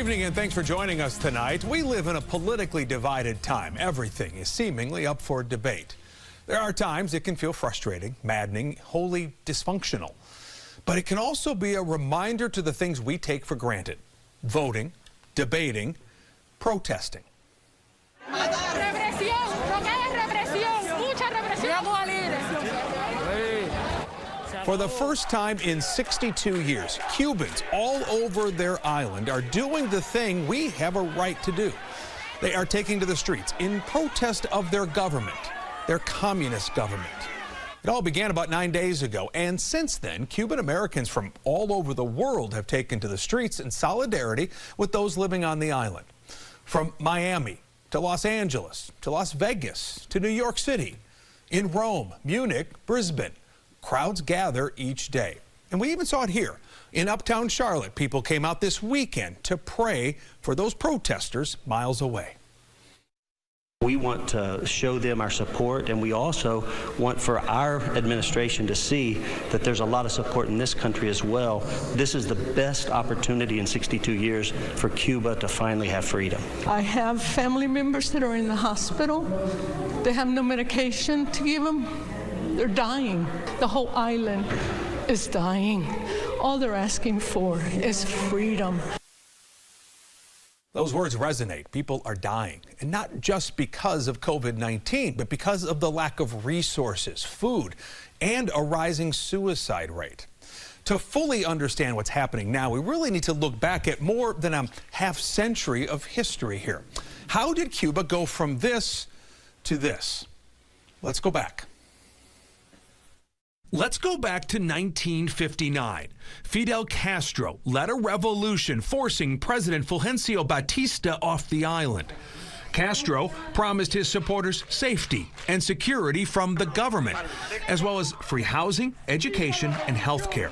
evening and thanks for joining us tonight. We live in a politically divided time. Everything is seemingly up for debate. There are times it can feel frustrating, maddening, wholly dysfunctional. But it can also be a reminder to the things we take for granted. Voting, debating, protesting. For the first time in 62 years, Cubans all over their island are doing the thing we have a right to do. They are taking to the streets in protest of their government, their communist government. It all began about 9 days ago, and since then, Cuban Americans from all over the world have taken to the streets in solidarity with those living on the island. From Miami to Los Angeles to Las Vegas to New York City, in Rome, Munich, Brisbane. Crowds gather each day. And we even saw it here in uptown Charlotte. People came out this weekend to pray for those protesters miles away. We want to show them our support, and we also want for our administration to see that there's a lot of support in this country as well. This is the best opportunity in 62 years for Cuba to finally have freedom. I have family members that are in the hospital. They have no medication to give them. They're dying. The whole island is dying. All they're asking for is freedom. Those words resonate. People are dying, and not just because of COVID-19, but because of the lack of resources, food, and a rising suicide rate. To fully understand what's happening now, we really need to look back at more than a half-century of history here. How did Cuba go from this to this? Let's go back. Let's go back to 1959. Fidel Castro led a revolution forcing President Fulgencio Batista off the island. Castro promised his supporters safety and security from the government, as well as free housing, education, and health care.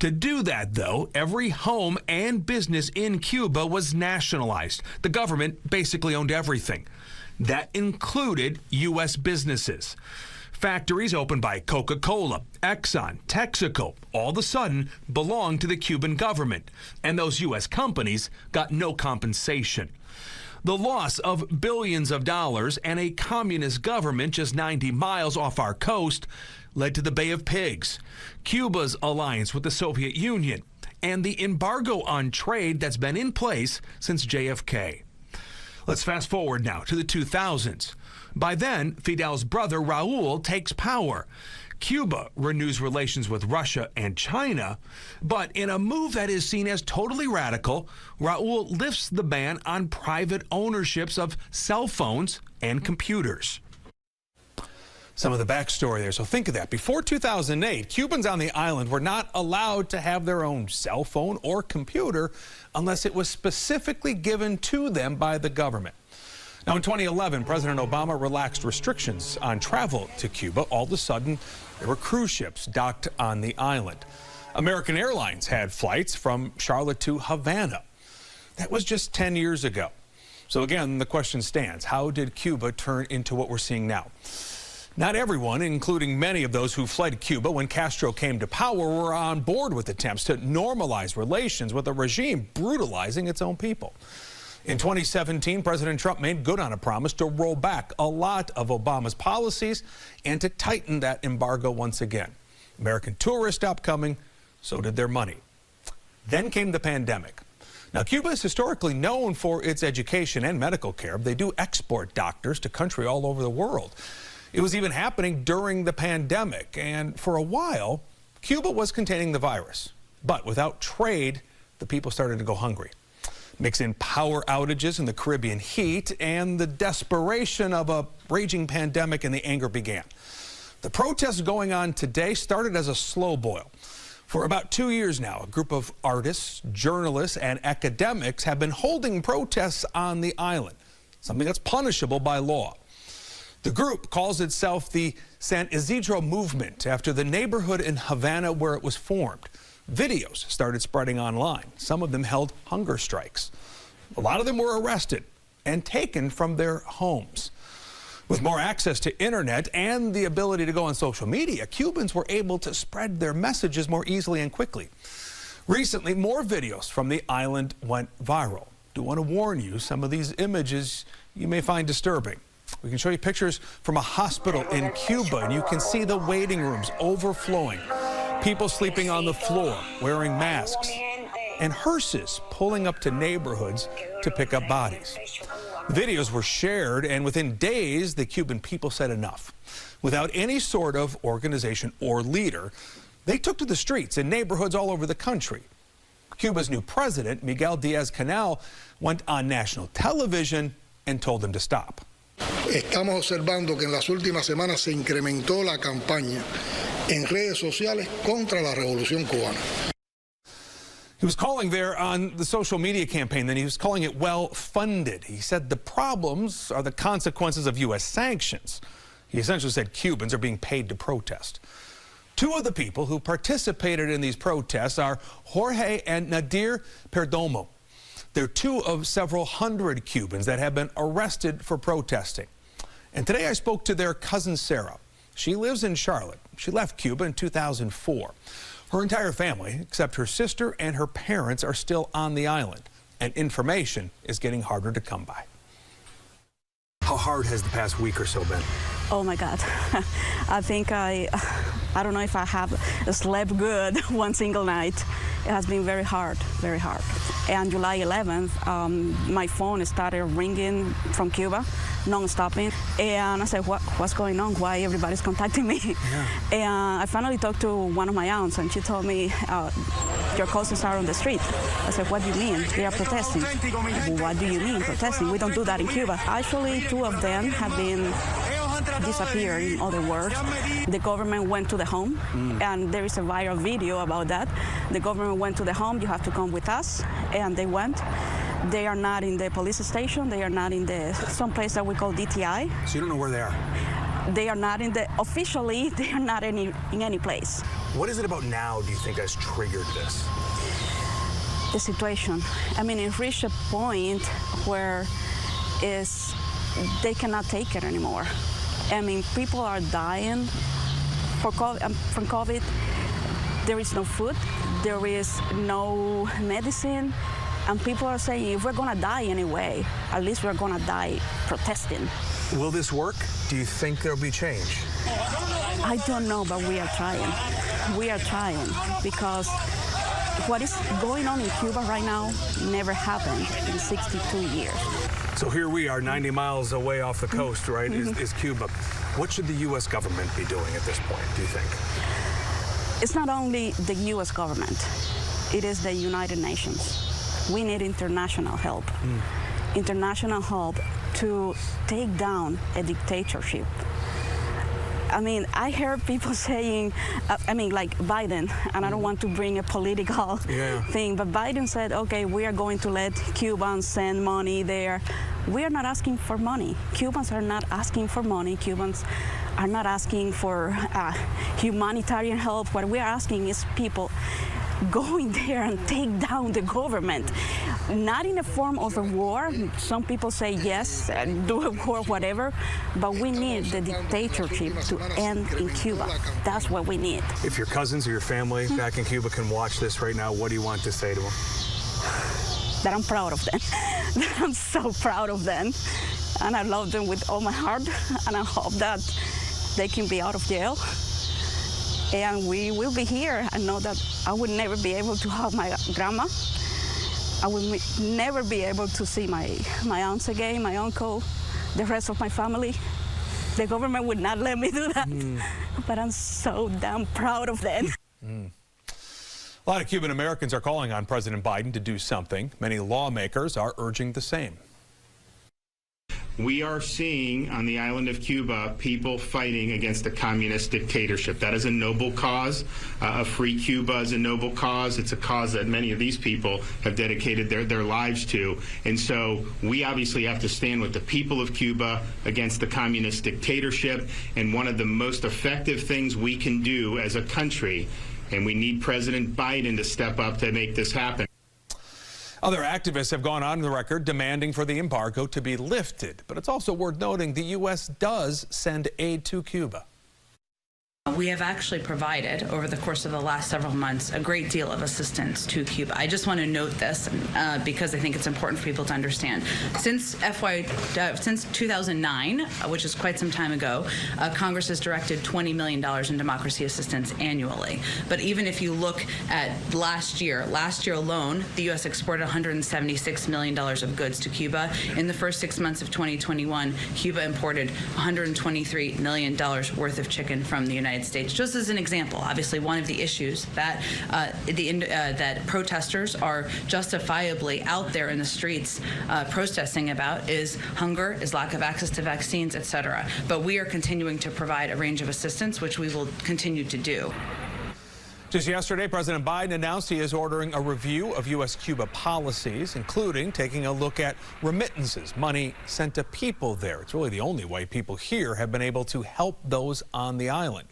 To do that, though, every home and business in Cuba was nationalized. The government basically owned everything. That included U.S. businesses. Factories opened by Coca-Cola, Exxon, Texaco, all of a sudden belonged to the Cuban government, and those U.S. companies got no compensation. The loss of billions of dollars and a communist government just 90 miles off our coast led to the Bay of Pigs, Cuba's alliance with the Soviet Union, and the embargo on trade that's been in place since JFK. Let's fast forward now to the 2000s. By then, Fidel's brother Raul takes power. Cuba renews relations with Russia and China, but in a move that is seen as totally radical, Raul lifts the ban on private ownerships of cell phones and computers. Some of the backstory there, so think of that. Before 2008, Cubans on the island were not allowed to have their own cell phone or computer unless it was specifically given to them by the government. Now, in 2011, President Obama relaxed restrictions on travel to Cuba. All of a sudden, there were cruise ships docked on the island. American Airlines had flights from Charlotte to Havana. That was just 10 years ago. So again, the question stands, how did Cuba turn into what we're seeing now? Not everyone, including many of those who fled Cuba when Castro came to power, were on board with attempts to normalize relations with a regime brutalizing its own people. In 2017, President Trump made good on a promise to roll back a lot of Obama's policies and to tighten that embargo once again. American tourists stopped coming, so did their money. Then came the pandemic. Now, Cuba is historically known for its education and medical care. They do export doctors to countries all over the world. It was even happening during the pandemic, and for a while, Cuba was containing the virus. But without trade, the people started to go hungry. Mix in power outages in the Caribbean heat and the desperation of a raging pandemic, and the anger began. The protests going on today started as a slow boil. For about 2 years now, a group of artists, journalists, and academics have been holding protests on the island, something that's punishable by law. The group calls itself the San Isidro Movement after the neighborhood in Havana where it was formed. Videos started spreading online. Some of them held hunger strikes. A lot of them were arrested and taken from their homes. With more access to internet and the ability to go on social media, Cubans were able to spread their messages more easily and quickly. Recently, more videos from the island went viral. Do want to warn you, some of these images you may find disturbing. We can show you pictures from a hospital in Cuba, and you can see the waiting rooms overflowing. People sleeping on the floor, wearing masks, and hearses pulling up to neighborhoods to pick up bodies. Videos were shared, and within days, the Cuban people said enough. Without any sort of organization or leader, they took to the streets in neighborhoods all over the country. Cuba's new president, Miguel Díaz-Canel, went on national television and told them to stop. Estamos observando que en las últimas semanas se incrementó la campaña en redes sociales contra la revolución cubana. He was calling there on the social media campaign, then he was calling it well-funded. He said the problems are the consequences of U.S. sanctions. He essentially said Cubans are being paid to protest. Two of the people who participated in these protests are Jorge and Nadir Perdomo. They're two of several hundred Cubans that have been arrested for protesting. And today I spoke to their cousin Sarah. She lives in Charlotte. She left Cuba in 2004. Her entire family, except her sister and her parents, are still on the island, and information is getting harder to come by. How hard has the past week or so been? Oh my God. I think I don't know if I have slept good one single night. It has been very hard, very hard. And July 11th, my phone started ringing from Cuba, non-stopping. And I said, what's going on? Why everybody's contacting me? Yeah. And I finally talked to one of my aunts, and she told me, your cousins are on the street. I said, what do you mean? They are protesting. What do you mean protesting? We don't do that in Cuba. Actually, two of them have been disappeared, in other words. The government went to the home, and there is a viral video about that. The government went to the home, you have to come with us, and they went. They are not in the police station, they are not in some place that we call DTI. So you don't know where they are? They are not officially, they are not in any place. What is it about now, do you think, has triggered this? The situation. I mean, it reached a point where they cannot take it anymore. I mean, people are dying from COVID. There is no food, there is no medicine, and people are saying, if we're gonna die anyway, at least we're gonna die protesting. Will this work? Do you think there'll be change? I don't know, but we are trying. We are trying, because what is going on in Cuba right now never happened in 62 years. So here we are 90 miles away off the coast, right, is Cuba. What should the U.S. government be doing at this point, do you think? It's not only the U.S. government, it is the United Nations. We need international help. International help to take down a dictatorship. I mean, I heard people saying, like Biden, and I don't want to bring a political thing, but Biden said, okay, we are going to let Cubans send money there. We are not asking for money. Cubans are not asking for money. Cubans are not asking for humanitarian help. What we are asking is people go in there and take down the government. Not in the form of a war. Some people say yes, do a war, whatever, but we need the dictatorship to end in Cuba. That's what we need. If your cousins or your family back in Cuba can watch this right now, what do you want to say to them? That I'm proud of them. That I'm so proud of them. And I love them with all my heart, and I hope that they can be out of jail. And we will be here. I know that I would never be able to hug my grandma. I will never be able to see my aunts again, my uncle, the rest of my family. The government would not let me do that. But I'm so damn proud of them. A lot of Cuban Americans are calling on President Biden to do something. Many lawmakers are urging the same. We are seeing on the island of Cuba people fighting against a communist dictatorship. That is a noble cause. A free Cuba is a noble cause. It's a cause that many of these people have dedicated their lives to. And so we obviously have to stand with the people of Cuba against the communist dictatorship. And one of the most effective things we can do as a country, and we need President Biden to step up to make this happen. Other activists have gone on the record demanding for the embargo to be lifted, but it's also worth noting the U.S. does send aid to Cuba. We have actually provided, over the course of the last several months, a great deal of assistance to Cuba. I just want to note this because I think it's important for people to understand. Since 2009, which is quite some time ago, Congress has directed $20 million in democracy assistance annually. But even if you look at last year alone, the U.S. exported $176 million of goods to Cuba. In the first 6 months of 2021, Cuba imported $123 million worth of chicken from the United States. Just as an example, obviously one of the issues that that protesters are justifiably out there in the streets protesting about is hunger, is lack of access to vaccines, etc. But we are continuing to provide a range of assistance, which we will continue to do. Just yesterday, President Biden announced he is ordering a review of U.S.-Cuba policies, including taking a look at remittances, money sent to people there. It's really the only way people here have been able to help those on the island.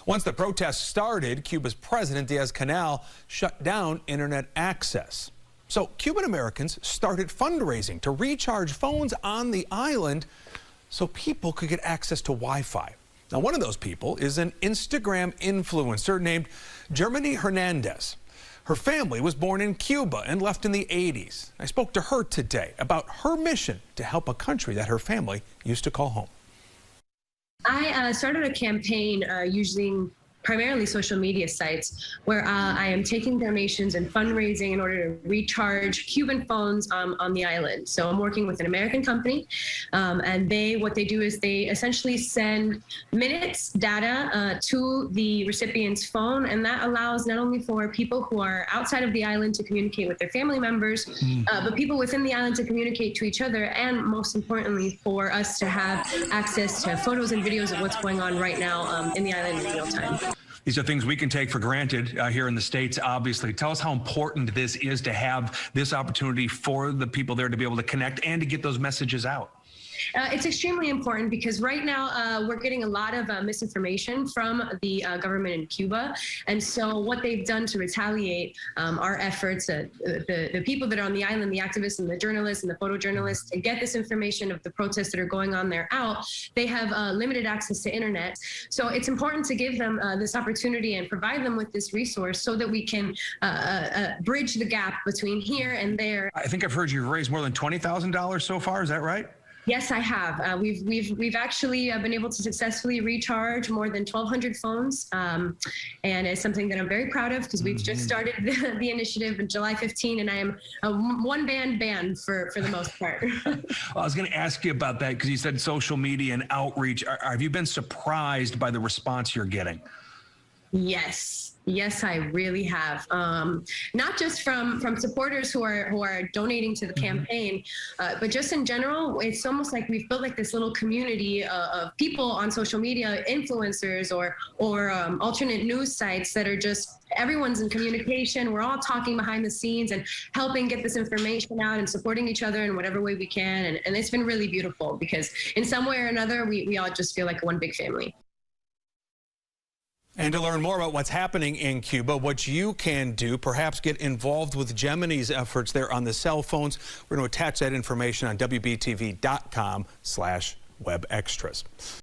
Once the protests started, Cuba's President Diaz-Canel shut down internet access. So Cuban Americans started fundraising to recharge phones on the island so people could get access to Wi-Fi. Now, one of those people is an Instagram influencer named Germany Hernandez. Her family was born in Cuba and left in the 80s. I spoke to her today about her mission to help a country that her family used to call home. I started a campaign using primarily social media sites where I am taking donations and fundraising in order to recharge Cuban phones on the island. So I'm working with an American company, and what they do is they essentially send minutes data to the recipient's phone, and that allows not only for people who are outside of the island to communicate with their family members, but people within the island to communicate to each other, and most importantly for us to have access to photos and videos of what's going on right now in the island in real time. These are things we can take for granted here in the States, obviously. Tell us how important this is to have this opportunity for the people there to be able to connect and to get those messages out. It's extremely important because right now we're getting a lot of misinformation from the government in Cuba. And so what they've done to retaliate our efforts, the people that are on the island, the activists and the journalists and the photojournalists, to get this information of the protests that are going on there out, they have limited access to internet. So it's important to give them this opportunity and provide them with this resource so that we can bridge the gap between here and there. I think I've heard you've raised more than $20,000 so far. Is that right? Yes, I have. We've actually been able to successfully recharge more than 1,200 phones, and it's something that I'm very proud of because we've just started the initiative on July 15, and I am a one-band band for the most part. Well, I was going to ask you about that because you said social media and outreach. Have you been surprised by the response you're getting? Yes, I really have. Not just from supporters who are donating to the campaign, but just in general, it's almost like we've built like this little community of people on social media, influencers or alternate news sites that are just, everyone's in communication. We're all talking behind the scenes and helping get this information out and supporting each other in whatever way we can. And it's been really beautiful because in some way or another, we all just feel like one big family. And to learn more about what's happening in Cuba, what you can do, perhaps get involved with Gemini's efforts there on the cell phones. We're going to attach that information on WBTV.com/webextras.